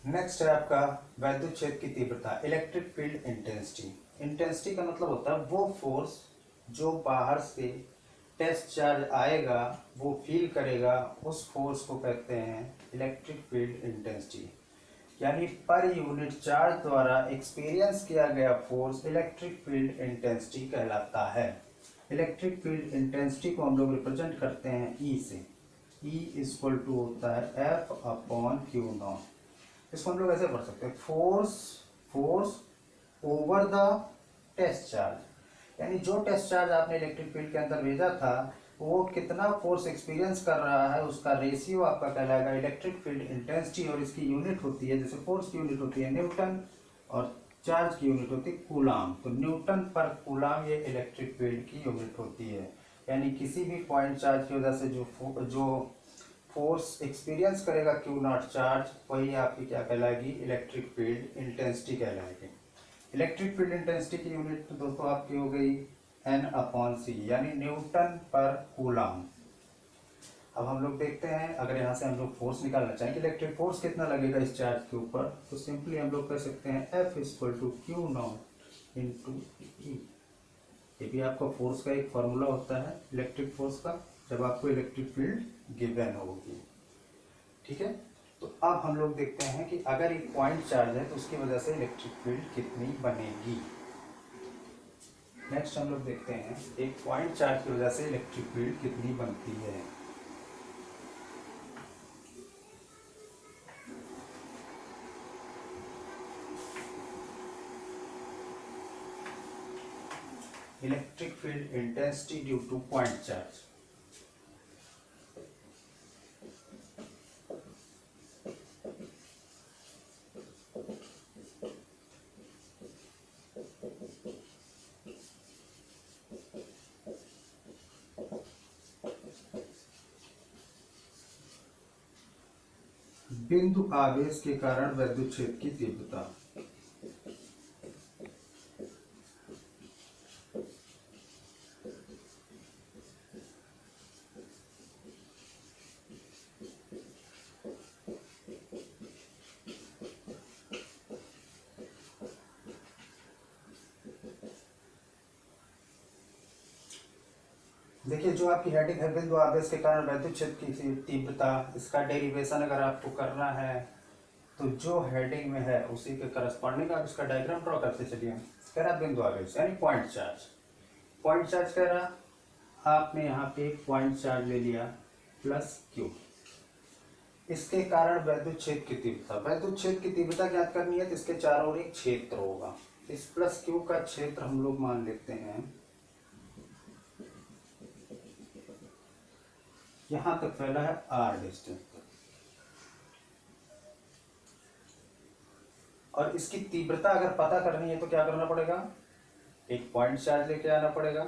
Next है आपका वैद्युत क्षेत्र की तीव्रता, इलेक्ट्रिक फील्ड इंटेंसिटी। इंटेंसिटी का मतलब होता है वो फोर्स जो बाहर से टेस्ट चार्ज आएगा वो फील करेगा, उस फोर्स को कहते हैं इलेक्ट्रिक फील्ड इंटेंसिटी। यानी पर यूनिट चार्ज द्वारा एक्सपीरियंस किया गया फोर्स इलेक्ट्रिक फील्ड इंटेंसिटी कहलाता है। इलेक्ट्रिक फील्ड इंटेंसिटी को हम लोग रिप्रेजेंट करते हैं ई से। ई इक्वल टू होता है एफ अपॉन क्यू नॉट। इसको हम लोग ऐसे पढ़ सकते हैं, force force over the test charge. यानी जो टेस्ट चार्ज आपने इलेक्ट्रिक फील्ड के अंदर भेजा था वो कितना फोर्स एक्सपीरियंस कर रहा है उसका रेशियो आपका कहलाएगा इलेक्ट्रिक फील्ड इंटेंसिटी। और इसकी यूनिट होती है, जैसे फोर्स की यूनिट होती है न्यूटन और चार्ज की यूनिट होती है कूलाम। तो न्यूटन पर कूलाम ये इलेक्ट्रिक फील्ड की यूनिट होती है। यानी किसी भी पॉइंट चार्ज की वजह से जो फोर्स एक्सपीरियंस करेगा क्यू नॉट चार्ज, वही आपकी क्या कहलाएगी, इलेक्ट्रिक फील्ड इंटेंसिटी कहलाएगी। इलेक्ट्रिक फील्ड इंटेंसिटी की यूनिट तो दोस्तों आपकी हो गई एन अपॉन सी, यानी न्यूटन पर कूलाम। अब हम लोग देखते हैं, अगर यहाँ से हम लोग फोर्स निकालना चाहें कि इलेक्ट्रिक फोर्स कितना लगेगा इस चार्ज के ऊपर, तो सिंपली हम लोग कह सकते हैं F equal to q naught into E. ये भी आपका फोर्स का एक फॉर्मूला होता है इलेक्ट्रिक फोर्स का, जब आपको इलेक्ट्रिक फील्ड गिवन होगी। ठीक है, तो अब हम लोग देखते हैं कि अगर एक पॉइंट चार्ज है तो उसकी वजह से इलेक्ट्रिक फील्ड कितनी बनेगी। नेक्स्ट हम लोग देखते हैं एक पॉइंट चार्ज की वजह से इलेक्ट्रिक फील्ड कितनी बनती है। Electric field intensity due to point charge. बिंदु आवेश के कारण वैद्युत क्षेत्र की तीव्रता। देखिए, जो आपकी हेडिंग है बिंदु आवेश के कारण वैद्युत क्षेत्र की तीव्रता, इसका डेरिवेशन अगर आपको करना है तो जो हेडिंग में है उसी के करस्पॉन्डिंग आप इसका डायग्राम ड्रॉ करते चलिए। कह रहा बिंदु आवेश यानी पॉइंट चार्ज। पॉइंट चार्ज कह रहा, आपने यहाँ पे पॉइंट चार्ज ले लिया प्लस क्यू, इसके कारण वैद्युत क्षेत्र की तीव्रता। वैद्युत क्षेत्र की तीव्रता ज्ञात करनी है तो इसके चारों ओर एक क्षेत्र होगा। इस प्लस क्यू का क्षेत्र हम लोग मान लेते हैं यहां तक फैला है आर डिस्टेंस तक, और इसकी तीव्रता अगर पता करनी है तो क्या करना पड़ेगा, एक पॉइंट चार्ज लेके आना पड़ेगा।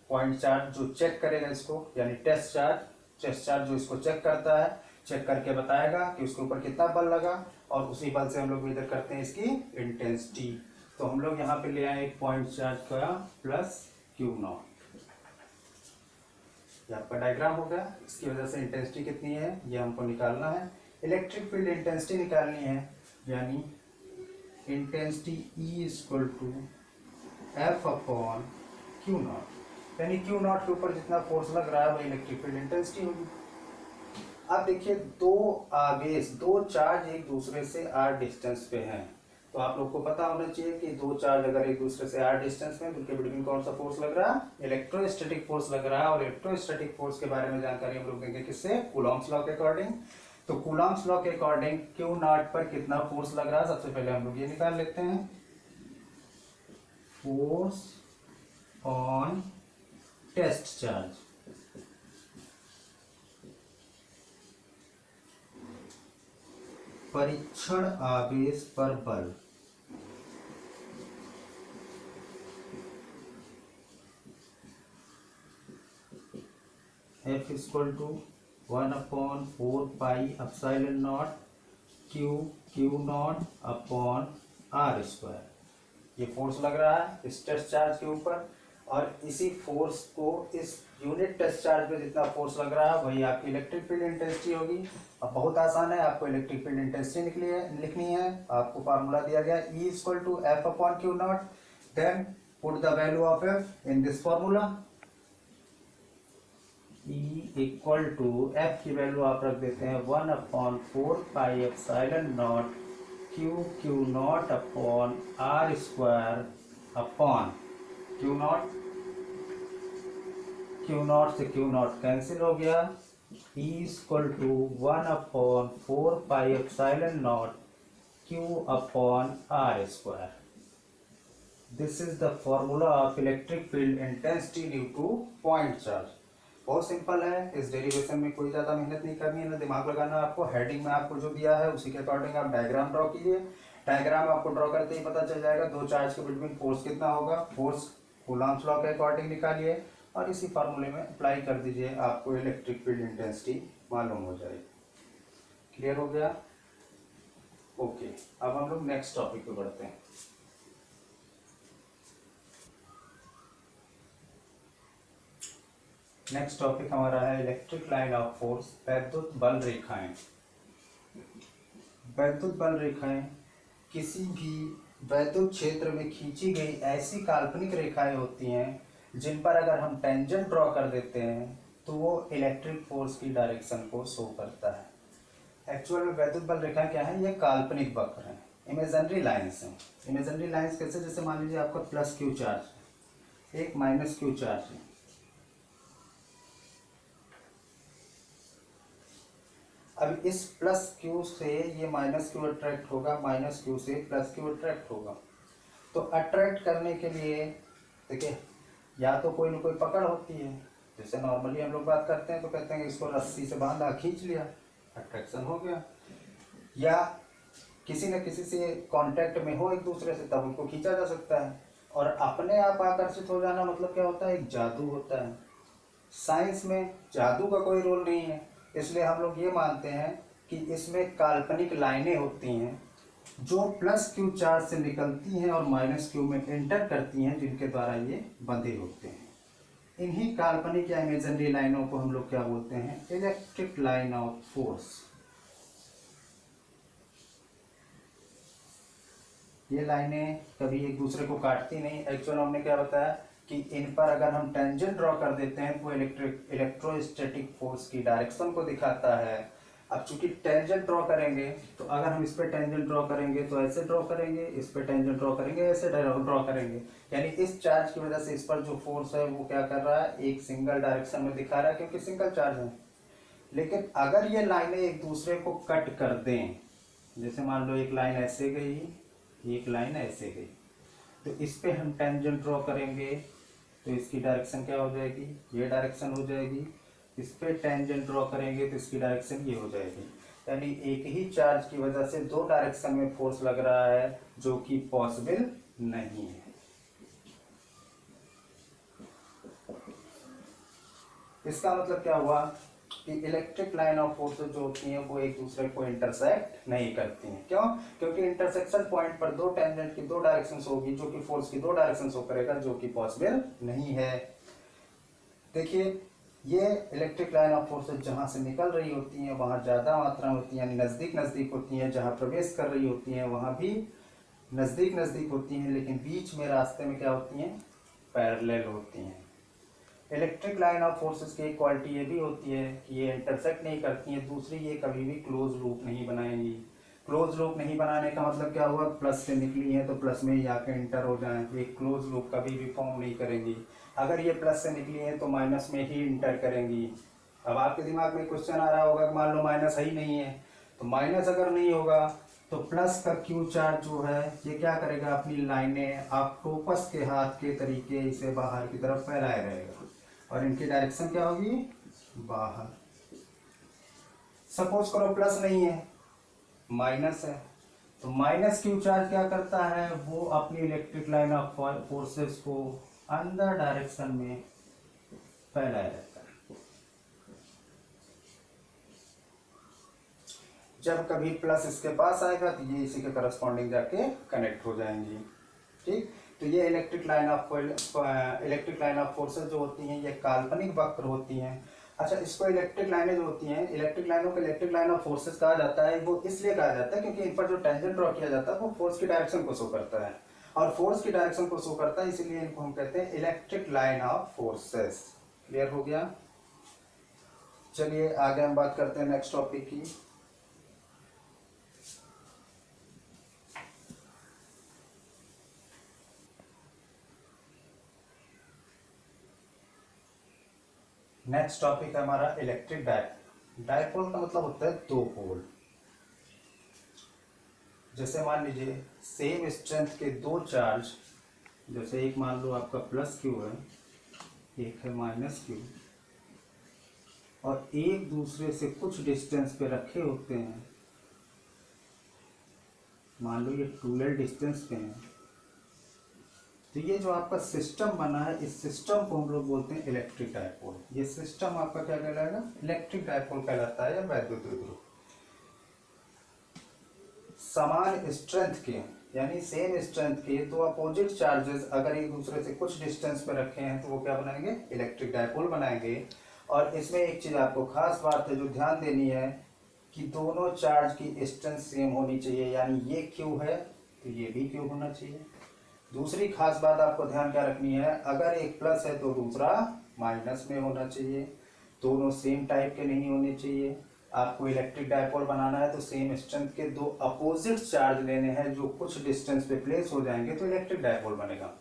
पॉइंट चार्ज जो चेक करेगा इसको, यानी टेस्ट चार्ज, टेस्ट चार्ज जो इसको चेक करता है, चेक करके बताएगा कि उसके ऊपर कितना बल लगा, और उसी बल से हम लोग मेजर करते हैं इसकी इंटेंसिटी। तो हम लोग यहाँ पे ले आए एक पॉइंट चार्ज का प्लस क्यू नॉट। ये आपका डायग्राम हो गया। इसकी वजह से इंटेंसिटी कितनी है ये हमको निकालना है। इलेक्ट्रिक फील्ड इंटेंसिटी निकालनी है, यानी intensity E equal to F upon Q naught. यानी क्यू नॉट के ऊपर जितना फोर्स लग रहा है वही इलेक्ट्रिक फील्ड इंटेंसिटी होगी। अब देखिए, दो आवेश, दो चार्ज एक दूसरे से आर डिस्टेंस पे हैं, तो आप लोग को पता होना चाहिए कि दो चार्ज अगर एक दूसरे से आर डिस्टेंस में, उनके बिटवीन कौन सा फोर्स लग रहा है, इलेक्ट्रोस्टैटिक फोर्स लग रहा है। और इलेक्ट्रोस्टैटिक फोर्स के बारे में जानकारी हम लोग देंगे किससे, कूलॉम्स लॉ के अकॉर्डिंग। तो कूलॉम्स लॉ के अकॉर्डिंग क्यू नॉट पर कितना फोर्स लग रहा है, सबसे पहले हम लोग ये निकाल लेते हैं, फोर्स ऑन टेस्ट चार्ज। परीक्षण आवेश पर बल, F equal to 1/4 pi epsilon naught Q naught upon R square. ये फोर्स लग रहा है इस टेस्ट चार्ज के ऊपर। और इसी फोर्स को इस यूनिट टेस्ट चार्ज पे जितना फोर्स लग रहा है वही आपकी इलेक्ट्रिक फील्ड इंटेंसिटी होगी। अब बहुत आसान है, आपको इलेक्ट्रिक फील्ड इंटेंसिटी लिखनी है। आपको फार्मूला दिया गया E equal to F upon Q naught, then put the value of F in this formula. E equal to F की वैल्यू आप रख देते हैं 1/4 pi epsilon naught Q naught upon R square upon Q naught से Q naught cancel हो गया। E equal to 1/4 pi epsilon naught Q upon R square. This is the formula of electric field intensity due to point charge. बहुत simple है, इस derivation में कोई ज़्यादा मेहनत नहीं करनी है, ना दिमाग लगाना है आपको। हेडिंग में आपको जो दिया है उसी के अकॉर्डिंग आप डायग्राम ड्रॉ कीजिए। डायग्राम आपको ड्रॉ करते ही पता चल जाएगा दो चार्ज के बिटवीन फोर्स कितना होगा। फोर्स कूलॉम्स लॉ के अकॉर्डिंग निकालिए और इसी फार्मूले में अप्लाई कर दीजिए, आपको इलेक्ट्रिक फील्ड इंटेंसिटी मालूम हो जाएगी। क्लियर हो गया? ओके, अब हम लोग नेक्स्ट टॉपिक पे बढ़ते हैं। नेक्स्ट टॉपिक हमारा है इलेक्ट्रिक लाइन ऑफ फोर्स, वैद्युत बल रेखाएं। वैद्युत बल रेखाएं किसी भी वैद्युत क्षेत्र में खींची गई ऐसी काल्पनिक रेखाएं होती हैं जिन पर अगर हम टेंजेंट ड्रॉ कर देते हैं तो वो इलेक्ट्रिक फोर्स की डायरेक्शन को शो करता है। एक्चुअल में वैद्युत बल रेखाएं क्या है? ये काल्पनिक वक्र हैं, इमेजिनरी लाइन्स हैं। इमेजिनरी लाइन्स कैसे? जैसे मान लीजिए आपका प्लस क्यू चार्ज, एक माइनस क्यू चार्ज है। अब इस प्लस क्यू से ये माइनस क्यू अट्रैक्ट होगा, माइनस क्यू से प्लस क्यू अट्रैक्ट होगा। तो अट्रैक्ट करने के लिए देखिए, या तो कोई ना कोई पकड़ होती है, जैसे नॉर्मली हम लोग बात करते हैं तो कहते हैं इसको रस्सी से बांधा, खींच लिया, अट्रैक्शन हो गया। या किसी न किसी से कांटेक्ट में हो एक दूसरे से, तब उनको खींचा जा सकता है। और अपने आप आकर्षित हो जाना मतलब क्या होता है? एक जादू होता है। साइंस में जादू का कोई रोल नहीं है, इसलिए हम लोग ये मानते हैं कि इसमें काल्पनिक लाइनें होती हैं जो प्लस क्यू चार्ज से निकलती हैं और माइनस क्यू में एंटर करती हैं, जिनके द्वारा ये बंधे होते हैं। इन्हीं काल्पनिक या इमेजिनरी लाइनों को हम लोग क्या बोलते हैं? Electric line of force. ये लाइनें कभी एक दूसरे को काटती नहीं। एक्चुअल हमने क्या बताया कि इन पर अगर हम टेंजेंट ड्रॉ कर देते हैं तो इलेक्ट्रोस्टैटिक फोर्स की डायरेक्शन को दिखाता है। अब चूंकि टेंजेंट ड्रॉ करेंगे तो अगर हम इस पर टेंजेंट ड्रॉ करेंगे तो ऐसे ड्रॉ करेंगे, इस पर टेंजेंट ड्रॉ करेंगे ऐसे ड्रॉ करेंगे। यानी इस चार्ज की वजह से इस पर जो फोर्स है वो क्या कर रहा है? एक सिंगल डायरेक्शन में दिखा रहा है, क्योंकि सिंगल चार्ज है। लेकिन अगर ये लाइनें एक दूसरे को कट कर दें, जैसे मान लो एक लाइन ऐसे गई, एक लाइन ऐसे गई, तो इस पे हम टेंजेंट ड्रॉ करेंगे तो इसकी डायरेक्शन क्या हो जाएगी? ये डायरेक्शन हो जाएगी। इस पे टेंजेंट ड्रॉ करेंगे तो इसकी डायरेक्शन ये हो जाएगी। यानी एक ही चार्ज की वजह से दो डायरेक्शन में फोर्स लग रहा है, जो कि पॉसिबल नहीं है। इसका मतलब क्या हुआ कि इलेक्ट्रिक लाइन ऑफ फोर्स जो होती हैं वो एक दूसरे को इंटरसेक्ट नहीं करती हैं। क्यों? क्योंकि इंटरसेक्शन पॉइंट पर दो टेंजेंट की दो डायरेक्शंस होगी, जो कि फोर्स की दो डायरेक्शंस शो करेगा, जो कि पॉसिबल नहीं है। देखिए, ये इलेक्ट्रिक लाइन ऑफ फोर्सेस जहां से निकल रही होती हैं वहां ज्यादा मात्रा होती है, यानी नजदीक नजदीक होती हैं। जहां प्रवेश कर रही होती हैं वहां भी नजदीक नजदीक होती हैं, लेकिन बीच में रास्ते में क्या होती हैं? पैरेलल होती हैं। इलेक्ट्रिक लाइन ऑफ फोर्सेस की एक क्वालिटी ये भी होती है कि ये इंटरसेक्ट नहीं करती हैं। दूसरी, ये कभी भी क्लोज लूप नहीं बनाएंगी। क्लोज लूप नहीं बनाने का मतलब क्या हुआ? प्लस से निकली है तो प्लस में ही आके इंटर हो जाए। ये क्लोज लूप कभी भी फॉर्म नहीं करेंगी। अगर ये प्लस से निकली है तो माइनस में ही इंटर करेंगी। अब आपके दिमाग में क्वेश्चन आ रहा होगा कि मान लो माइनस ही नहीं है, तो माइनस अगर नहीं होगा तो प्लस का क्यू चार्ज जो है ये क्या करेगा? अपनी लाइनें ऑक्टोपस के हाथ के तरीके इसे बाहर की तरफ फैलाए रहेगा, और इनकी डायरेक्शन क्या होगी? बाहर। सपोज करो प्लस नहीं है, माइनस है, तो माइनस क्यू चार्ज क्या करता है? वो अपनी इलेक्ट्रिक लाइन ऑफ फोर्सेस को अंदर डायरेक्शन में फैलाए रहता है। जब कभी प्लस इसके पास आएगा तो ये इसी के करस्पॉन्डिंग जाके कनेक्ट हो जाएंगी। ठीक, तो ये इलेक्ट्रिक लाइन ऑफ फोर्सेस जो होती हैं ये काल्पनिक वक्र होती हैं। अच्छा, इसको इलेक्ट्रिक लाइनें जो होती हैं, इलेक्ट्रिक लाइनों को इलेक्ट्रिक लाइन ऑफ फोर्सेस कहा जाता है। वो इसलिए कहा जाता है क्योंकि इन पर जो टेंजेंट ड्रॉ किया जाता है वो फोर्स की डायरेक्शन को शो करता है, और फोर्स की डायरेक्शन को शो करता है, इसीलिए इनको हम कहते हैं electric line of forces. Clear हो गया? चलिए आगे हम बात करते हैं नेक्स्ट टॉपिक की। नेक्स्ट टॉपिक है हमारा इलेक्ट्रिक डायपोल। डायपोल का मतलब होता है दो पोल। जैसे मान लीजिए सेम स्ट्रेंथ के दो चार्ज, जैसे एक मान लो आपका प्लस क्यू है, एक है माइनस क्यू, और एक दूसरे से कुछ डिस्टेंस पे रखे होते हैं। मान लो ये 2l डिस्टेंस पे हैं, तो ये जो आपका सिस्टम बना है, इस सिस्टम को हम लोग बोलते हैं इलेक्ट्रिक डायपोल। ये सिस्टम आपका क्या कहलाएगा? इलेक्ट्रिक डायपोल कहलाता है, या वैद्युत द्विध्रुव। समान स्ट्रेंथ के, यानी सेम स्ट्रेंथ के दो अपोजिट चार्जेस अगर एक दूसरे से कुछ डिस्टेंस पे रखे हैं तो वो क्या बनाएंगे? इलेक्ट्रिक डायपोल बनाएंगे। और इसमें एक चीज आपको खास बात है जो ध्यान देनी है कि दोनों चार्ज की स्ट्रेंथ सेम होनी चाहिए, यानी ये क्यू है तो ये भी क्यू होना चाहिए। दूसरी खास बात आपको ध्यान क्या रखनी है, अगर एक प्लस है तो दूसरा माइनस में होना चाहिए। दोनों सेम टाइप के नहीं होने चाहिए। आपको इलेक्ट्रिक डायपोल बनाना है तो सेम स्ट्रेंथ के दो अपोजिट चार्ज लेने हैं जो कुछ डिस्टेंस पे प्लेस हो जाएंगे, तो इलेक्ट्रिक डायपोल बनेगा।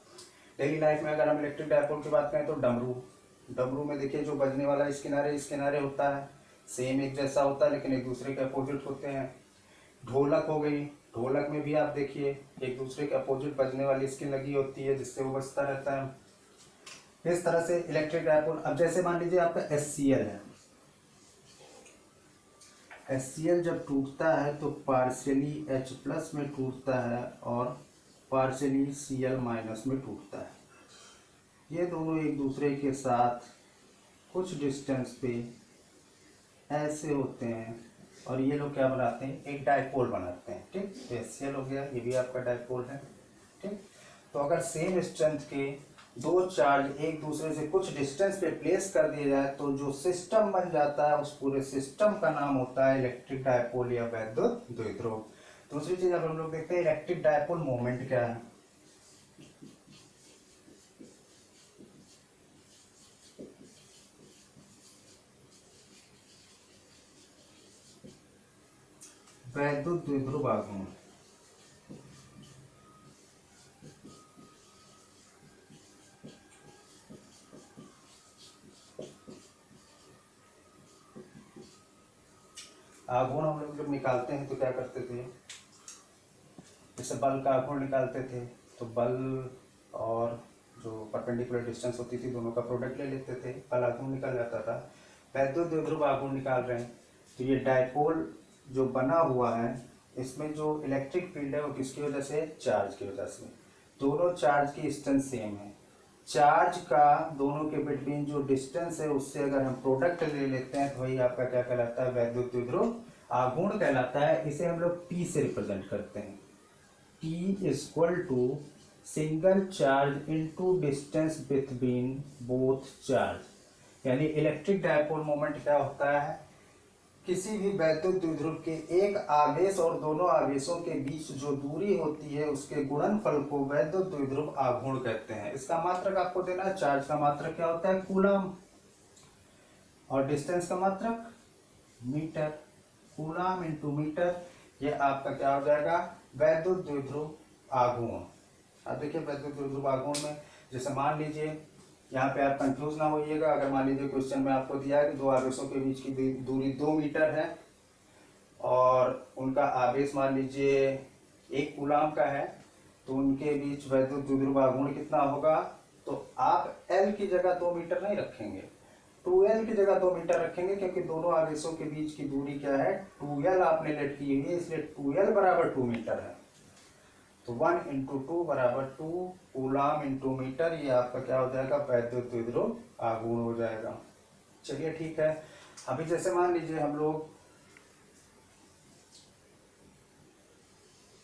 डेली लाइफ में अगर हम इलेक्ट्रिक डायपोल की बात करें तो डमरू में देखिए जो बजने वाला इस किनारे होता है, सेम एक जैसा होता है लेकिन एक दूसरे के अपोजिट होते हैं। ढोलक हो गई, ढोलक में भी आप देखिए एक दूसरे के अपोजिट बजने वाली स्किन लगी होती है जिससे वो बजता रहता है। इस तरह से इलेक्ट्रिक डायपोल। अब जैसे मान लीजिए आपका HCl है, HCl जब टूटता है तो पार्शियली H+ में टूटता है और पार्शियली Cl- में टूटता है। ये दोनों एक दूसरे के साथ कुछ डिस्टेंस पे ऐसे होते हैं और ये लोग क्या बनाते हैं? एक डायपोल बनाते हैं। ठीक, तो HCl हो गया, ये भी आपका डायपोल है। ठीक, तो अगर सेम स्ट्रेंथ के दो चार्ज एक दूसरे से कुछ डिस्टेंस पे प्लेस कर दिया जाए तो जो सिस्टम बन जाता है उस पूरे सिस्टम का नाम होता है इलेक्ट्रिक डायपोल या वैद्युत द्विध्रुव। दूसरी चीज अब हम लोग देखते हैं इलेक्ट्रिक डायपोल मोमेंट क्या है। वैद्युत द्विध्रुव आघूर्ण। आघूर्ण हम लोग जब निकालते हैं तो क्या करते थे? जैसे बल का आघूर्ण निकालते थे तो बल और जो परपेंडिकुलर डिस्टेंस होती थी दोनों का प्रोडक्ट ले लेते थे, बल आघूर्ण निकल जाता था। वैद्युत द्विध्रुव आघूर्ण निकाल रहे हैं तो ये डायपोल जो बना हुआ है इसमें जो इलेक्ट्रिक फील्ड है वो किसकी वजह से? चार्ज की वजह से। दोनों चार्ज की स्ट्रेंथ सेम है। चार्ज का दोनों के बिटवीन जो डिस्टेंस है उससे अगर हम प्रोडक्ट ले लेते हैं तो वही आपका क्या कहलाता है? वैद्युत द्विध्रुव आघूर्ण कहलाता है। इसे हम लोग T से रिप्रेजेंट करते हैं। T = single charge into distance between both charge. यानी इलेक्ट्रिक डायपोल मोमेंट क्या होता है? किसी भी वैद्युत द्विध्रुव के एक आवेश और दोनों आवेशों के बीच जो दूरी होती है उसके गुणनफल को वैद्युत द्विध्रुव आघूर्ण कहते हैं। इसका मात्रक आपको देना है। चार्ज का मात्रक क्या होता है? कूलम, और डिस्टेंस का मात्रक मीटर। कूलम इंटू मीटर, ये आपका क्या हो जाएगा? वैद्युत द्विध्रुव आघूर्ण। अब देखिए वैद्युत द्विध्रुव आघूर्ण में जैसे मान लीजिए, यहाँ पे आप कंफ्यूज ना होइएगा, अगर मान लीजिए क्वेश्चन में आपको दिया है कि दो आवेशों के बीच की दूरी 2 मीटर है और उनका आवेश मान लीजिए 1 कूलम का है, तो उनके बीच वैद्युत द्विध्रुव आघूर्ण कितना होगा? तो आप L की जगह 2 मीटर नहीं रखेंगे, 2L की जगह 2 मीटर रखेंगे, क्योंकि दोनों आवेशों के बीच की दूरी क्या है? 2L आपने लेट की हुई है, इसलिए 2L = 2 मीटर है। तो 1 × 2 = 2 कूलम इंटू मीटर, ये आपका क्या हो जाएगा? वैद्युत द्विध्रुव आघूर्ण हो जाएगा। चलिए ठीक है। अभी जैसे मान लीजिए हम लोग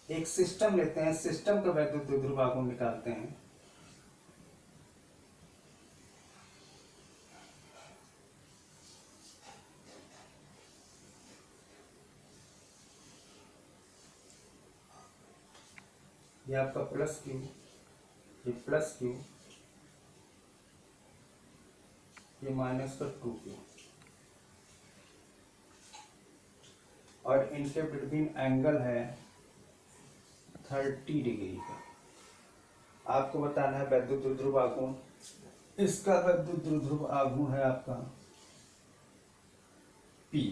एक सिस्टम लेते हैं, सिस्टम का वैद्युत द्विध्रुव आघूर्ण निकालते हैं। ये आपका प्लस क्यू, ये प्लस क्यू, ये माइनस का 2Q, और इनके बिटवीन एंगल है 30 डिग्री का। आपको बताना है वैद्युत द्विध्रुव आघूर्ण। इसका वैद्युत द्विध्रुव आघूर्ण है आपका P,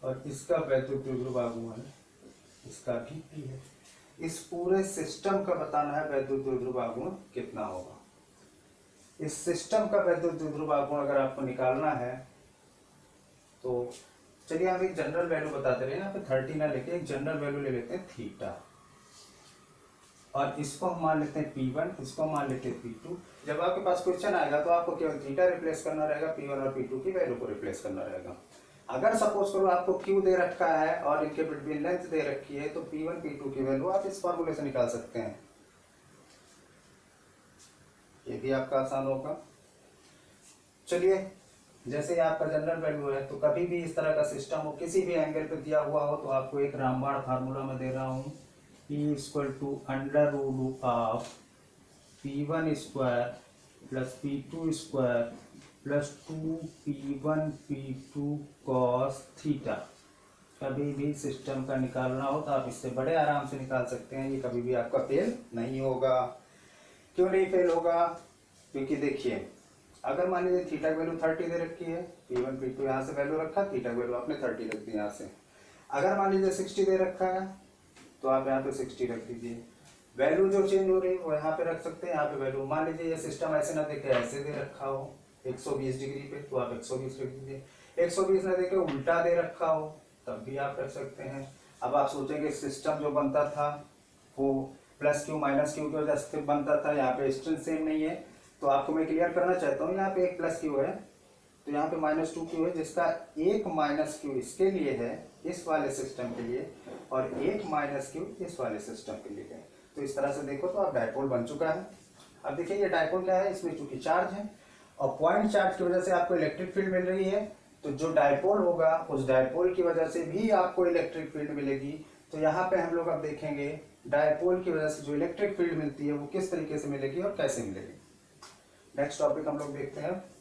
और इसका वैद्युत द्विध्रुव आघूर्ण है, इसका भी P है। इस पूरे सिस्टम का बताना है वैद्युत द्विध्रुव आघूर्ण कितना होगा। इस सिस्टम का वैद्युत द्विध्रुव आघूर्ण अगर आपको निकालना है तो चलिए हम एक जनरल वैल्यू बताते रहे, यहाँ पे 30 ना लेके एक जनरल वैल्यू ले लेते हैं थीटा, और इसको हम मान लेते हैं P1, इसको मान लेते हैं P2। जब आपके पास क्वेश्चन आएगा तो आपको केवल थीटा रिप्लेस करना रहेगा, P1 और P2 की वैल्यू को रिप्लेस करना रहेगा। अगर सपोज करो आपको Q दे रखा है और इनके बिटवीन लेंथ दे रखी है, तो P1 P2 की वैल्यू आप इस फॉर्मूले से निकाल सकते हैं। ये भी आपका आसान होगा। चलिए, जैसे आपका जनरल वैल्यू है, तो कभी भी इस तरह का सिस्टम हो, किसी भी एंगल पे दिया हुआ हो, तो आपको एक रामबाण फार्मूला में दे रहा हूँ, E = √of P1 square plus P2 square plus 2P1 P2 cos theta. कभी भी सिस्टम का निकालना हो तो आप इससे बड़े आराम से निकाल सकते हैं, ये कभी भी आपका फेल नहीं होगा। क्यों नहीं फेल होगा? क्योंकि देखिए, अगर मान लीजिए थीटा की वैल्यू 30 दे रखी है, P1 P2 यहाँ से वैल्यू रखा, थीटा की वैल्यू आपने 30 रख दी यहाँ से। अगर मान लीजिए 60 दे रखा है, तो आप यहाँ पे 60 रख दीजिए। वैल्यू जो चेंज हो रही है वो यहाँ पे रख सकते हैं, यहाँ पे वैल्यू मान लीजिए ये सिस्टम ऐसे ना देखे ऐसे दे रखा हो 120 डिग्री पे, तो आप 120 रख दीजिए। 120 ना देखे उल्टा दे रखा हो, तब भी आप रख सकते हैं। अब आप सोचेंगे सिस्टम जो बनता था वो प्लस क्यू माइनस क्यू की वजह से बनता था, यहाँ पे स्ट्रेंथ सेम नहीं है, तो आपको मैं क्लियर करना चाहता हूँ, यहाँ पे एक प्लस क्यू है तो यहाँ पे -2Q है, जिसका एक माइनस क्यू इसके लिए है, इस वाले सिस्टम के लिए, और एक -Q इस वाले सिस्टम के लिए है। तो इस तरह से देखो तो आप डायपोल बन चुका है। अब देखिए ये डायपोल क्या है, इसमें चूंकि चार्ज है और पॉइंट चार्ज की वजह से आपको इलेक्ट्रिक फील्ड मिल रही है, तो जो डायपोल होगा उस डायपोल की वजह से भी आपको इलेक्ट्रिक फील्ड मिलेगी। तो यहाँ पे हम लोग अब देखेंगे डायपोल की वजह से जो इलेक्ट्रिक फील्ड मिलती है वो किस तरीके से मिलेगी और कैसे मिलेगी। नेक्स्ट टॉपिक हम लोग देखते हैं।